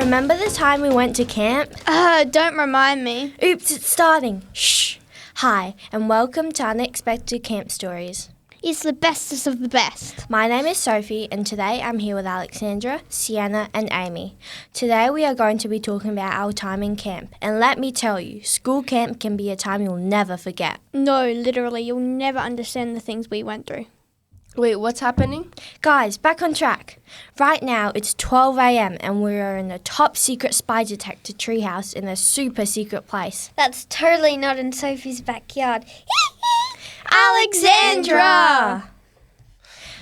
remember the time we went to camp? Don't remind me. Oops, it's starting. Shh. Hi, and welcome to Unexpected Camp Stories. It's the bestest of the best. My name is Sophie, and today I'm here with Alexandra, Sienna, and Amy. Today we are going to be talking about our time in camp. And let me tell you, school camp can be a time you'll never forget. No, literally, you'll never understand the things we went through. Wait, what's happening? Guys, back on track. Right now it's 12 a.m. and we are in the top secret spy detector treehouse in a super secret place. That's totally not in Sophie's backyard. Alexandra!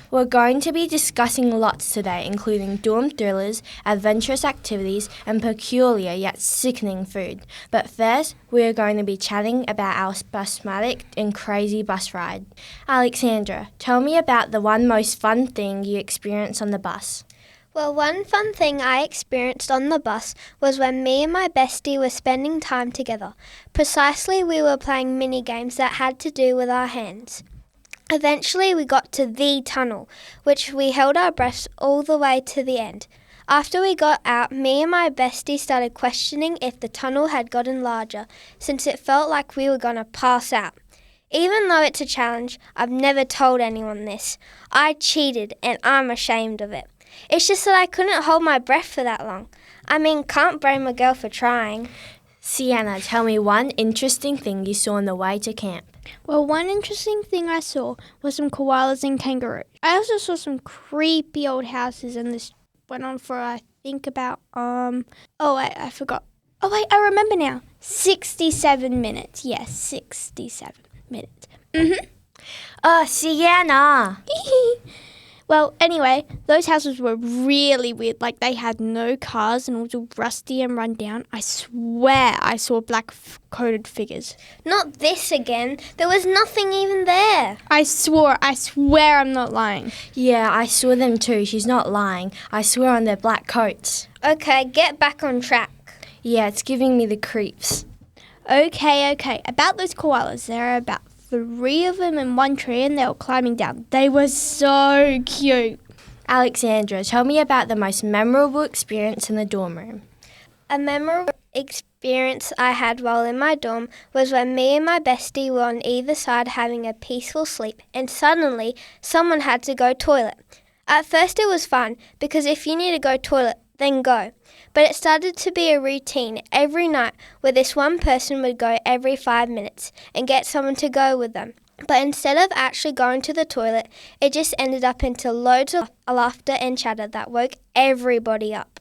We're going to be discussing lots today, including dorm thrillers, adventurous activities, and peculiar yet sickening food. But first, we are going to be chatting about our spasmodic and crazy bus ride. Alexandra, tell me about the one most fun thing you experienced on the bus. Well, one fun thing I experienced on the bus was when me and my bestie were spending time together. Precisely, we were playing mini games that had to do with our hands. Eventually, we got to the tunnel, which we held our breaths all the way to the end. After we got out, me and my bestie started questioning if the tunnel had gotten larger, since it felt like we were going to pass out. Even though it's a challenge, I've never told anyone this. I cheated, and I'm ashamed of it. It's just that I couldn't hold my breath for that long. I mean, can't blame a girl for trying. Sienna, tell me one interesting thing you saw on the way to camp. Well, one interesting thing I saw was some koalas and kangaroos. I also saw some creepy old houses, and this went on for, I think, about, I forgot. Oh, wait, I remember now. 67 minutes. Yes, 67 minutes. Sienna! Well, anyway, those houses were really weird. Like, they had no cars and it was all rusty and run down. I swear I saw black-coated figures. Not this again. There was nothing even there. I swear I'm not lying. Yeah, I saw them too. She's not lying. I swear on their black coats. Okay, get back on track. Yeah, it's giving me the creeps. Okay. About those koalas, there are about 3 of them in one tree and they were climbing down. They were so cute. Alexandra, tell me about the most memorable experience in the dorm room. A memorable experience I had while in my dorm was when me and my bestie were on either side having a peaceful sleep, and suddenly someone had to go toilet. At first it was fun, because if you need to go toilet, then go. But it started to be a routine every night where this one person would go every 5 minutes and get someone to go with them. But instead of actually going to the toilet, it just ended up into loads of laughter and chatter that woke everybody up.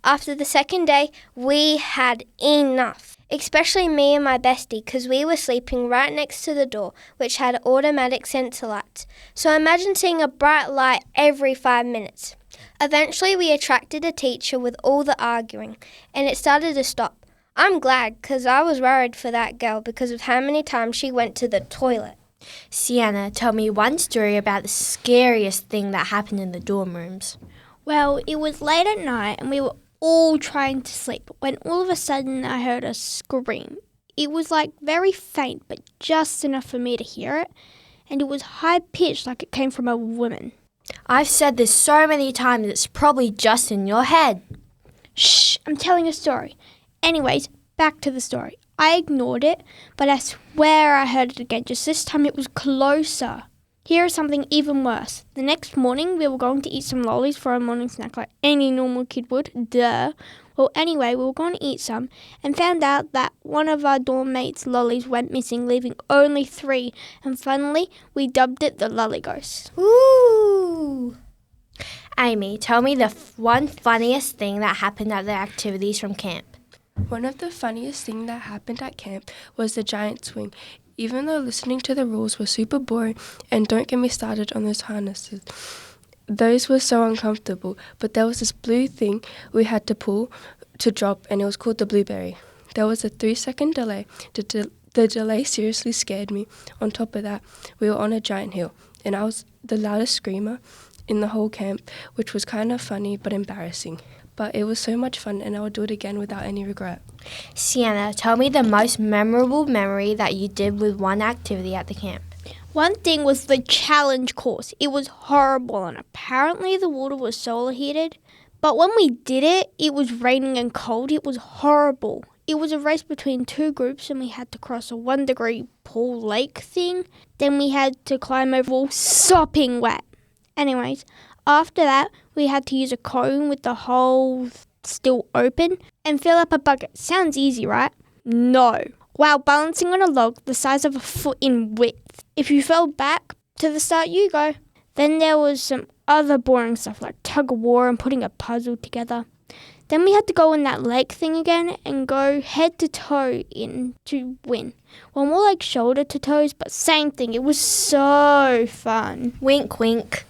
After the second day, we had enough, especially me and my bestie, because we were sleeping right next to the door, which had automatic sensor lights. So imagine seeing a bright light every 5 minutes. Eventually, we attracted a teacher with all the arguing, and it started to stop. I'm glad, because I was worried for that girl because of how many times she went to the toilet. Sienna, tell me one story about the scariest thing that happened in the dorm rooms. Well, it was late at night and we were all trying to sleep when all of a sudden I heard a scream. It was like very faint, but just enough for me to hear it, and it was high-pitched like it came from a woman. I've said this so many times, it's probably just in your head. Shh, I'm telling a story. Anyways, back to the story. I ignored it, but I swear I heard it again, just this time it was closer. Here is something even worse. The next morning, we were going to eat some lollies for our morning snack like any normal kid would. Duh. Well, anyway, we were going to eat some and found out that one of our dorm mates' lollies went missing, leaving only 3. And finally, we dubbed it the Lolly Ghost. Ooh! Amy, tell me the one funniest thing that happened at the activities from camp. One of the funniest things that happened at camp was the giant swing. Even though listening to the rules was super boring, and don't get me started on those harnesses. Those were so uncomfortable, but there was this blue thing we had to pull to drop, and it was called the blueberry. There was a 3-second delay. The delay seriously scared me. On top of that, we were on a giant hill, and I was the loudest screamer in the whole camp, which was kind of funny but embarrassing. But it was so much fun, and I would do it again without any regret. Sienna, tell me the most memorable memory that you did with one activity at the camp. One thing was the challenge course. It was horrible, and apparently the water was solar heated, But when we did it, it was raining and cold. It was horrible. It was a race between two groups and we had to cross a 1-degree pool lake thing. Then we had to climb over a wall sopping wet. Anyways, after that, we had to use a cone with the hole still open and fill up a bucket. Sounds easy, right? No. While balancing on a log the size of a foot in width. If you fell back to the start, you go. Then there was some other boring stuff like tug of war and putting a puzzle together. Then we had to go on that lake thing again and go head to toe in to win. Well, more like shoulder to toes, but same thing. It was so fun. Wink, wink.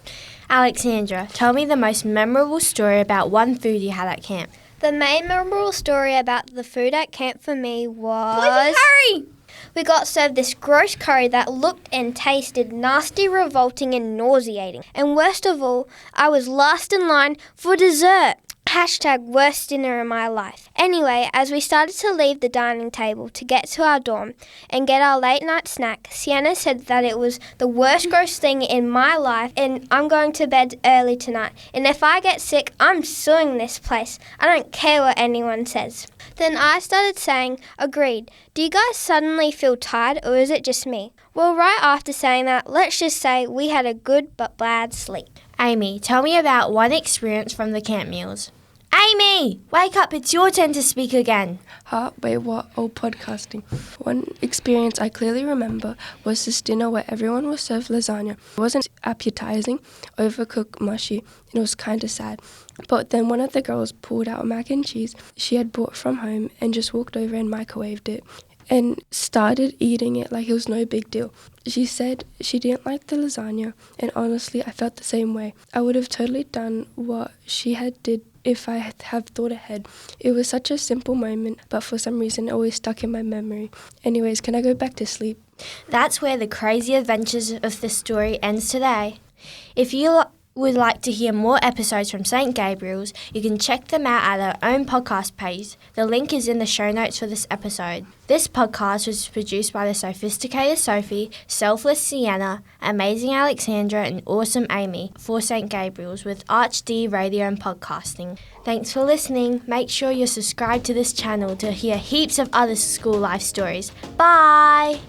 Alexandra, tell me the most memorable story about one food you had at camp. The main memorable story about the food at camp for me was... Curry! We got served this gross curry that looked and tasted nasty, revolting and nauseating. And worst of all, I was last in line for dessert. #worst dinner in my life. Anyway, as we started to leave the dining table to get to our dorm and get our late night snack, Sienna said that it was the worst gross thing in my life and I'm going to bed early tonight. And if I get sick, I'm suing this place. I don't care what anyone says. Then I started saying, agreed. Do you guys suddenly feel tired or is it just me? Well, right after saying that, let's just say we had a good but bad sleep. Amy, tell me about one experience from the camp meals. Amy, wake up, it's your turn to speak again. Wait, what? Oh, podcasting. One experience I clearly remember was this dinner where everyone was served lasagna. It wasn't appetizing, overcooked, mushy, and it was kind of sad. But then one of the girls pulled out mac and cheese she had brought from home and just walked over and microwaved it and started eating it like it was no big deal. She said she didn't like the lasagna, and honestly, I felt the same way. I would have totally done what she had did if I have thought ahead. It was such a simple moment, but for some reason it always stuck in my memory. Anyways, can I go back to sleep? That's where the crazy adventures of the story ends today. If you would like to hear more episodes from St. Gabriel's, you can check them out at our own podcast page. The link is in the show notes for this episode. This podcast was produced by the sophisticated Sophie, selfless Sienna, amazing Alexandra and awesome Amy for St. Gabriel's with ArchD Radio and Podcasting. Thanks for listening. Make sure you're subscribed to this channel to hear heaps of other school life stories. Bye!